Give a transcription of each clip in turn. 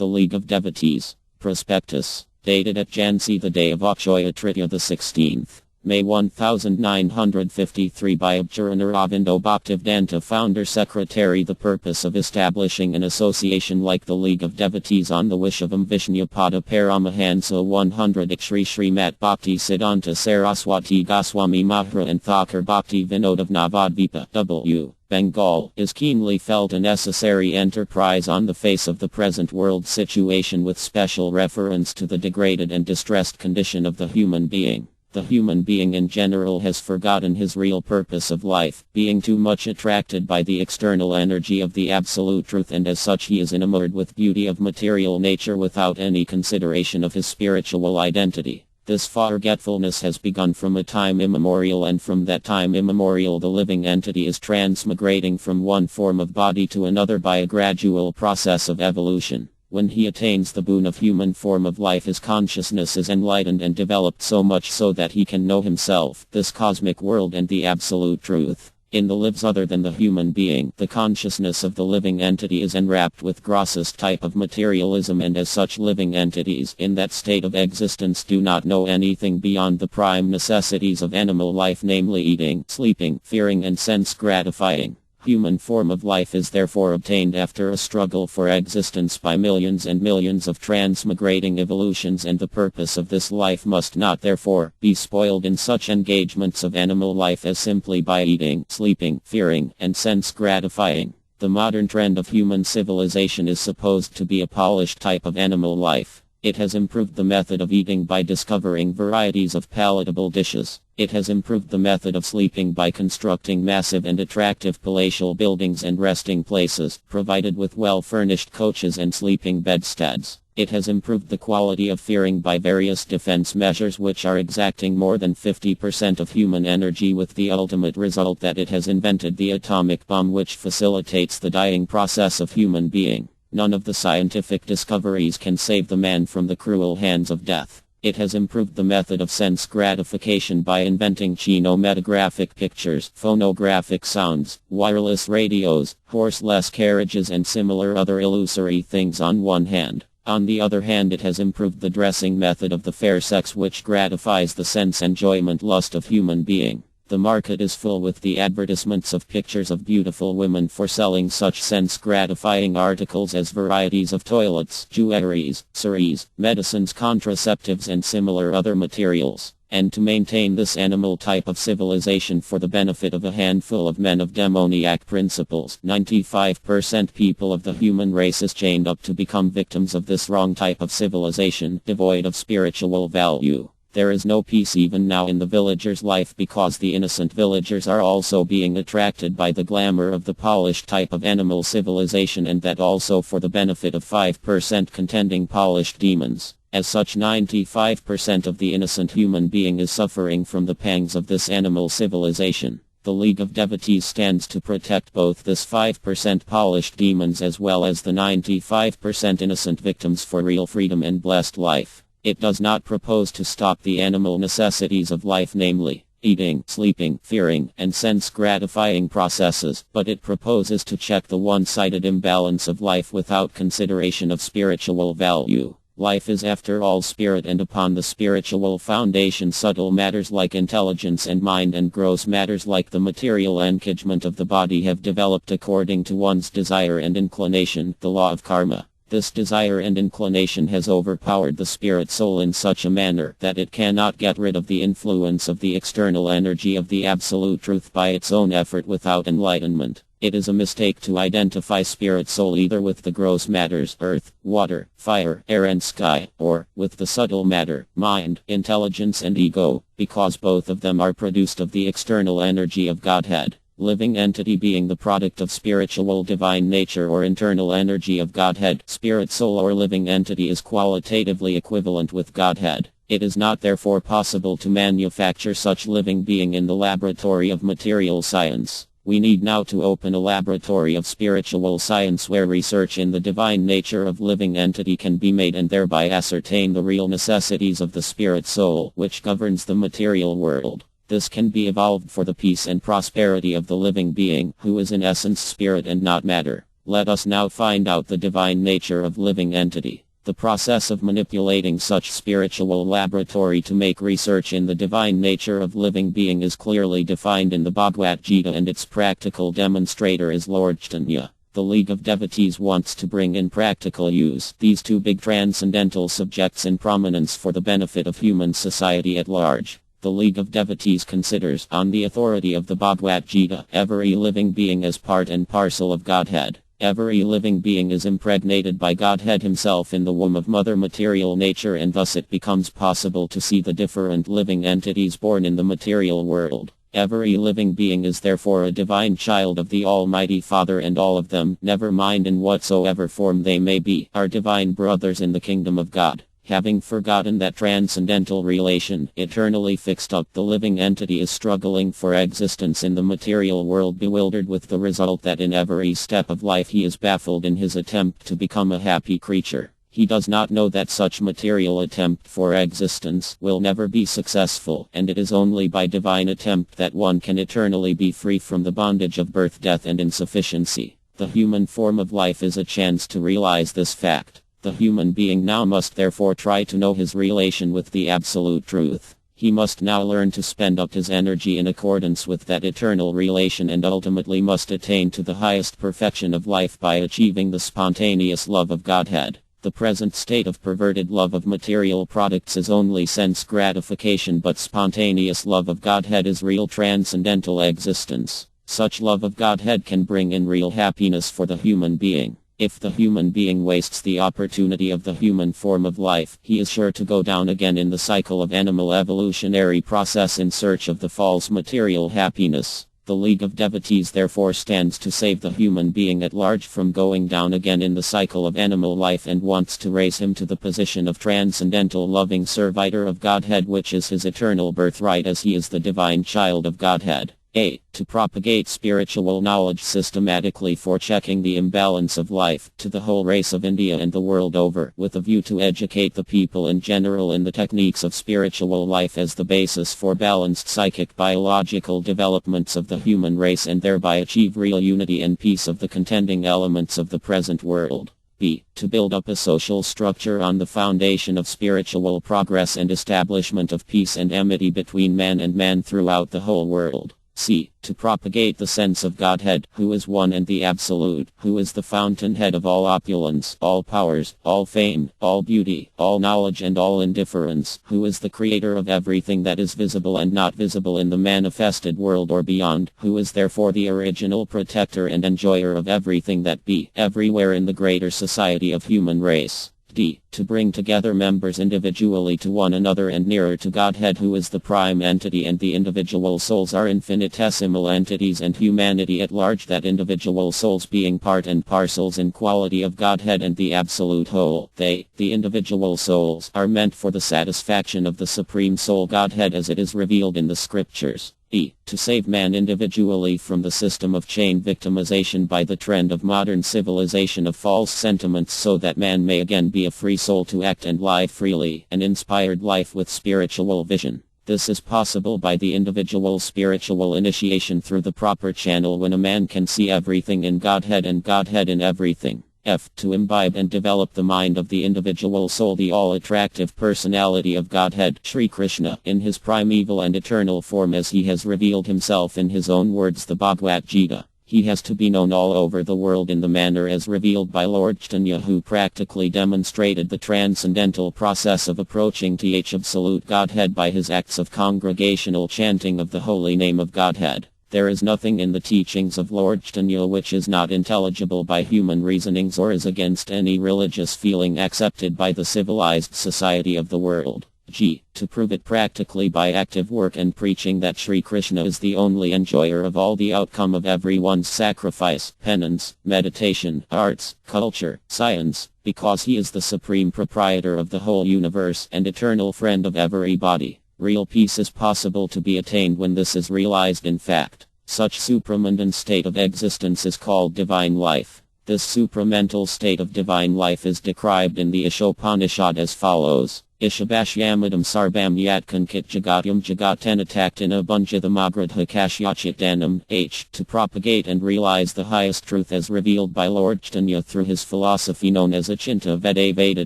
The League of Devotees. Prospectus. Dated at Jhansi the day of Akshaya Tritiya the 16th. May 1953 by Abhijnana Ravindo Bhaktivedanta Founder Secretary. The purpose of establishing an association like the League of Devotees on the wish of Vishnupada Paramahansa 100 Shri Srimat Bhakti Siddhanta Saraswati Goswami Maharaj and Thakur Bhakti Vinod of Navadvipa W. Bengal, is keenly felt a necessary enterprise on the face of the present world situation with special reference to the degraded and distressed condition of the human being. The human being in general has forgotten his real purpose of life, being too much attracted by the external energy of the absolute truth, and as such he is enamored with beauty of material nature without any consideration of his spiritual identity. This forgetfulness has begun from a time immemorial, and from that time immemorial the living entity is transmigrating from one form of body to another by a gradual process of evolution. When he attains the boon of human form of life, his consciousness is enlightened and developed so much so that he can know himself, this cosmic world, and the absolute truth. In the lives other than the human being, the consciousness of the living entity is enwrapped with grossest type of materialism, and as such living entities in that state of existence do not know anything beyond the prime necessities of animal life, namely eating, sleeping, fearing, and sense gratifying. Human form of life is therefore obtained after a struggle for existence by millions and millions of transmigrating evolutions, and the purpose of this life must not therefore be spoiled in such engagements of animal life as simply by eating, sleeping, fearing, and sense gratifying. The modern trend of human civilization is supposed to be a polished type of animal life. It has improved the method of eating by discovering varieties of palatable dishes. It has improved the method of sleeping by constructing massive and attractive palatial buildings and resting places, provided with well-furnished coaches and sleeping bedsteads. It has improved the quality of fearing by various defense measures which are exacting more than 50% of human energy, with the ultimate result that it has invented the atomic bomb, which facilitates the dying process of human being. None of the scientific discoveries can save the man from the cruel hands of death. It has improved the method of sense gratification by inventing kinematographic pictures, phonographic sounds, wireless radios, horseless carriages, and similar other illusory things on one hand. On the other hand, it has improved the dressing method of the fair sex, which gratifies the sense enjoyment lust of human being. The market is full with the advertisements of pictures of beautiful women for selling such sense-gratifying articles as varieties of toilets, jewelries, saris, medicines, contraceptives, and similar other materials. And to maintain this animal type of civilization for the benefit of a handful of men of demoniac principles, 95% people of the human race is chained up to become victims of this wrong type of civilization, devoid of spiritual value. There is no peace even now in the villagers' life, because the innocent villagers are also being attracted by the glamour of the polished type of animal civilization, and that also for the benefit of 5% contending polished demons. As such, 95% of the innocent human being is suffering from the pangs of this animal civilization. The League of Devotees stands to protect both this 5% polished demons as well as the 95% innocent victims for real freedom and blessed life. It does not propose to stop the animal necessities of life, namely eating, sleeping, fearing, and sense-gratifying processes, but it proposes to check the one-sided imbalance of life without consideration of spiritual value. Life is after all spirit, and upon the spiritual foundation subtle matters like intelligence and mind and gross matters like the material engagement of the body have developed according to one's desire and inclination, the law of karma. This desire and inclination has overpowered the spirit soul in such a manner that it cannot get rid of the influence of the external energy of the absolute truth by its own effort without enlightenment. It is a mistake to identify spirit soul either with the gross matters, earth, water, fire, air, and sky, or with the subtle matter, mind, intelligence, and ego, because both of them are produced of the external energy of Godhead. Living entity being the product of spiritual divine nature or internal energy of Godhead, spirit soul or living entity is qualitatively equivalent with Godhead. It is not therefore possible to manufacture such living being in the laboratory of material science. We need now to open a laboratory of spiritual science where research in the divine nature of living entity can be made, and thereby ascertain the real necessities of the spirit soul which governs the material world. This can be evolved for the peace and prosperity of the living being, who is in essence spirit and not matter. Let us now find out the divine nature of living entity. The process of manipulating such spiritual laboratory to make research in the divine nature of living being is clearly defined in the Bhagavad Gita, and its practical demonstrator is Lord Chaitanya. The League of Devotees wants to bring in practical use these two big transcendental subjects in prominence for the benefit of human society at large. The League of Devotees considers, on the authority of the Bhagavad Gita, every living being as part and parcel of Godhead. Every living being is impregnated by Godhead himself in the womb of Mother Material Nature, and thus it becomes possible to see the different living entities born in the material world. Every living being is therefore a divine child of the Almighty Father, and all of them, never mind in whatsoever form they may be, are divine brothers in the kingdom of God. Having forgotten that transcendental relation, eternally fixed up, the living entity is struggling for existence in the material world, bewildered, with the result that in every step of life he is baffled in his attempt to become a happy creature. He does not know that such material attempt for existence will never be successful, and it is only by divine attempt that one can eternally be free from the bondage of birth, death, and insufficiency. The human form of life is a chance to realize this fact. The human being now must therefore try to know his relation with the absolute truth. He must now learn to spend up his energy in accordance with that eternal relation, and ultimately must attain to the highest perfection of life by achieving the spontaneous love of Godhead. The present state of perverted love of material products is only sense gratification, but spontaneous love of Godhead is real transcendental existence. Such love of Godhead can bring in real happiness for the human being. If the human being wastes the opportunity of the human form of life, he is sure to go down again in the cycle of animal evolutionary process in search of the false material happiness. The League of Devotees therefore stands to save the human being at large from going down again in the cycle of animal life, and wants to raise him to the position of transcendental loving servitor of Godhead, which is his eternal birthright, as he is the divine child of Godhead. A. To propagate spiritual knowledge systematically for checking the imbalance of life, to the whole race of India and the world over, with a view to educate the people in general in the techniques of spiritual life as the basis for balanced psychic biological developments of the human race, and thereby achieve real unity and peace of the contending elements of the present world. B. To build up a social structure on the foundation of spiritual progress and establishment of peace and amity between man and man throughout the whole world. C. To propagate the sense of Godhead, who is one and the absolute, who is the fountainhead of all opulence, all powers, all fame, all beauty, all knowledge, and all indifference, who is the creator of everything that is visible and not visible in the manifested world or beyond, who is therefore the original protector and enjoyer of everything that be, everywhere in the greater society of human race. D. To bring together members individually to one another and nearer to Godhead, who is the prime entity, and the individual souls are infinitesimal entities, and humanity at large, that individual souls being part and parcels in quality of Godhead and the absolute whole. They, the individual souls, are meant for the satisfaction of the Supreme Soul Godhead as it is revealed in the Scriptures. E. To save man individually from the system of chain victimization by the trend of modern civilization of false sentiments, so that man may again be a free soul to act and live freely, an inspired life with spiritual vision. This is possible by the individual spiritual initiation through the proper channel, when a man can see everything in Godhead and Godhead in everything. F. To imbibe and develop the mind of the individual soul, the all-attractive personality of Godhead, Sri Krishna, in his primeval and eternal form as he has revealed himself in his own words, the Bhagavad Gita. He has to be known all over the world in the manner as revealed by Lord Chaitanya, who practically demonstrated the transcendental process of approaching the absolute Godhead by his acts of congregational chanting of the holy name of Godhead. There is nothing in the teachings of Lord Chaitanya which is not intelligible by human reasonings or is against any religious feeling accepted by the civilized society of the world. G. To prove it practically by active work and preaching that Sri Krishna is the only enjoyer of all the outcome of everyone's sacrifice, penance, meditation, arts, culture, science, because he is the supreme proprietor of the whole universe and eternal friend of everybody. Real peace is possible to be attained when this is realized in fact. Such supramundane state of existence is called divine life. This supramental state of divine life is described in the Ishopanishad as follows. Ishabashyamadam Sarbam Yatkankit Jagatyam Jagatanatactina Bunjathamagradha Kashyachitdanam To propagate and realize the highest truth as revealed by Lord Chaitanya through his philosophy known as Achinta Veda Veda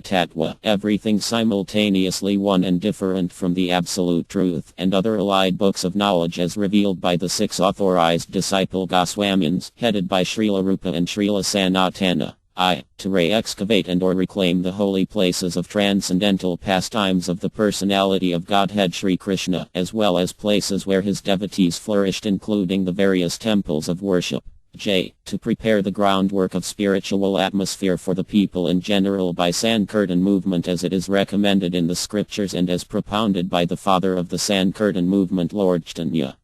Tattva, everything simultaneously one and different from the absolute truth, and other allied books of knowledge as revealed by the 6 authorized disciple Goswamins, headed by Srila Rupa and Srila Sanatana. To re-excavate and or reclaim the holy places of transcendental pastimes of the personality of Godhead Sri Krishna, as well as places where his devotees flourished, including the various temples of worship. To prepare the groundwork of spiritual atmosphere for the people in general by Sankirtan movement as it is recommended in the scriptures and as propounded by the father of the Sankirtan movement Lord Chaitanya.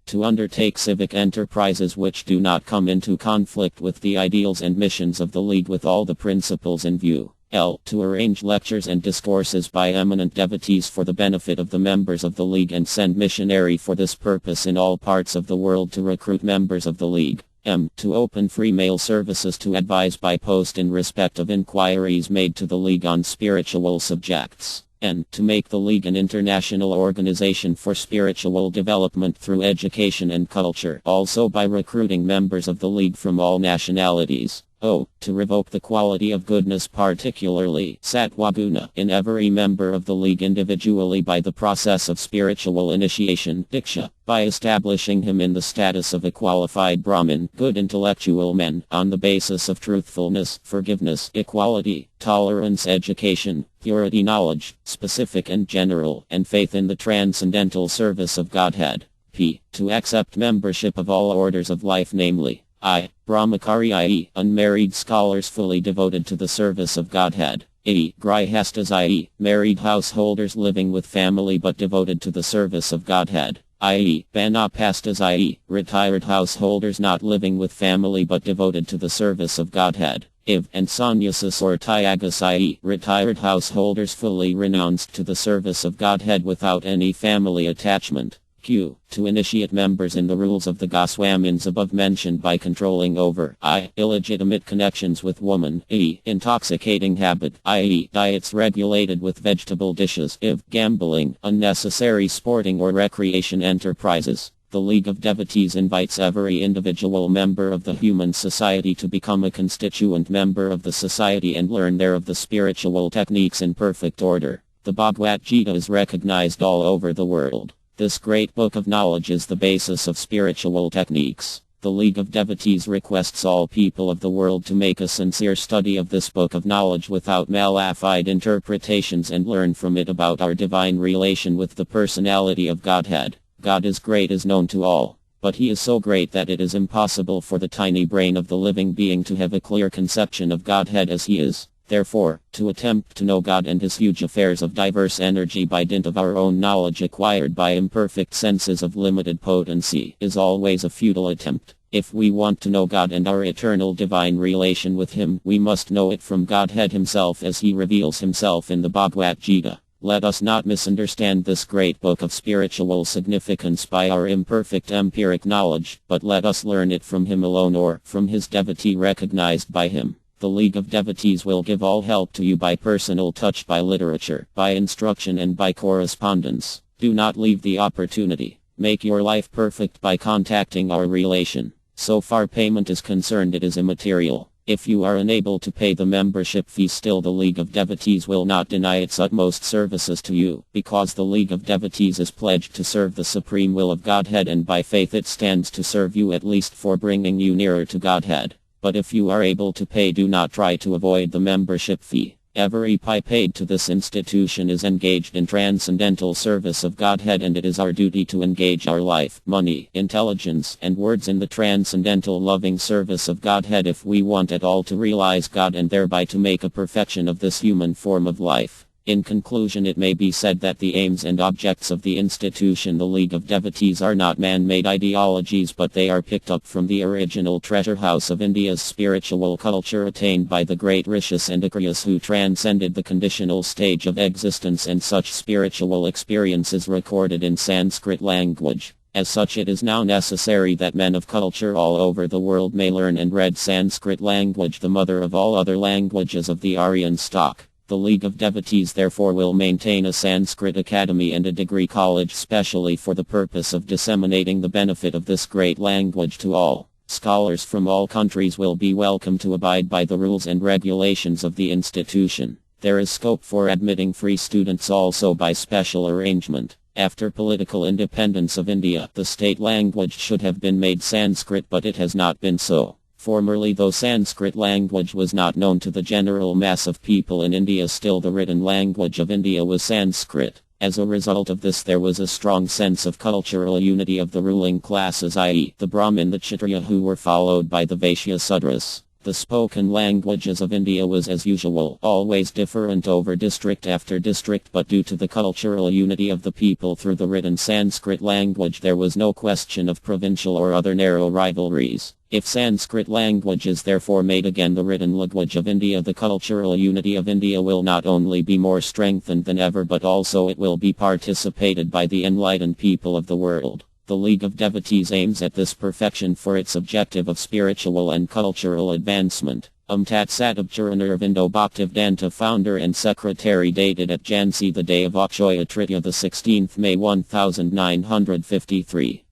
To undertake civic enterprises which do not come into conflict with the ideals and missions of the League with all the principles in view. To arrange lectures and discourses by eminent devotees for the benefit of the members of the League and send missionary for this purpose in all parts of the world to recruit members of the League. To open free mail services to advise by post in respect of inquiries made to the League on spiritual subjects. To make the League an international organization for spiritual development through education and culture, also by recruiting members of the League from all nationalities. To revoke the quality of goodness, particularly Sattva-guna, in every member of the League individually by the process of spiritual initiation, Diksha, by establishing him in the status of a qualified Brahmin, good intellectual man, on the basis of truthfulness, forgiveness, equality, tolerance, education, purity, knowledge, specific and general, and faith in the transcendental service of Godhead. To accept membership of all orders of life, namely Brahmachari, i.e., unmarried scholars fully devoted to the service of Godhead. Grihastas, i.e., married householders living with family but devoted to the service of Godhead. i.e., Banapastas, i.e., retired householders not living with family but devoted to the service of Godhead. And Sannyasis or Tyagas, i.e., retired householders fully renounced to the service of Godhead without any family attachment. To initiate members in the rules of the Goswamins above mentioned by controlling over illegitimate connections with woman, intoxicating habit, i.e. diets regulated with vegetable dishes, gambling, unnecessary sporting or recreation enterprises. The League of Devotees invites every individual member of the human society to become a constituent member of the society and learn there of the spiritual techniques in perfect order. The Bhagavad Gita is recognized all over the world. This great book of knowledge is the basis of spiritual techniques. The League of Devotees requests all people of the world to make a sincere study of this book of knowledge without malafied interpretations and learn from it about our divine relation with the personality of Godhead. God is great is known to all, but he is so great that it is impossible for the tiny brain of the living being to have a clear conception of Godhead as he is. Therefore, to attempt to know God and his huge affairs of diverse energy by dint of our own knowledge acquired by imperfect senses of limited potency is always a futile attempt. If we want to know God and our eternal divine relation with him, we must know it from Godhead himself as he reveals himself in the Bhagavad Gita. Let us not misunderstand this great book of spiritual significance by our imperfect empiric knowledge, but let us learn it from him alone or from his devotee recognized by him. The League of Devotees will give all help to you by personal touch, by literature, by instruction and by correspondence. Do not leave the opportunity. Make your life perfect by contacting our relation. So far payment is concerned, it is immaterial. If you are unable to pay the membership fee, still the League of Devotees will not deny its utmost services to you, because the League of Devotees is pledged to serve the supreme will of Godhead, and by faith it stands to serve you at least for bringing you nearer to Godhead. But if you are able to pay, do not try to avoid the membership fee. Every pi paid to this institution is engaged in transcendental service of Godhead, and it is our duty to engage our life, money, intelligence, and words in the transcendental loving service of Godhead if we want at all to realize God and thereby to make a perfection of this human form of life. In conclusion, it may be said that the aims and objects of the institution, the League of Devotees, are not man-made ideologies, but they are picked up from the original treasure house of India's spiritual culture attained by the great rishis and acharyas who transcended the conditional stage of existence, and such spiritual experiences recorded in Sanskrit language. As such, it is now necessary that men of culture all over the world may learn and read Sanskrit language, the mother of all other languages of the Aryan stock. The League of Devotees therefore will maintain a Sanskrit academy and a degree college specially for the purpose of disseminating the benefit of this great language to all. Scholars from all countries will be welcome to abide by the rules and regulations of the institution. There is scope for admitting free students also by special arrangement. After political independence of India, the state language should have been made Sanskrit, but it has not been so. Formerly, though Sanskrit language was not known to the general mass of people in India, still the written language of India was Sanskrit. As a result of this, there was a strong sense of cultural unity of the ruling classes, i.e., the Brahmin, the Kshatriya, who were followed by the Vaishya Sudras. The spoken languages of India was as usual, always different over district after district, but due to the cultural unity of the people through the written Sanskrit language, there was no question of provincial or other narrow rivalries. If Sanskrit language is therefore made again the written language of India, the cultural unity of India will not only be more strengthened than ever, but also it will be participated by the enlightened people of the world. The League of Devotees aims at this perfection for its objective of spiritual and cultural advancement. Tat Sat Abcharanarvindo Bhaktivedanta, founder and secretary, dated at Jhansi the day of Akshaya Tritiya, the 16th May 1953.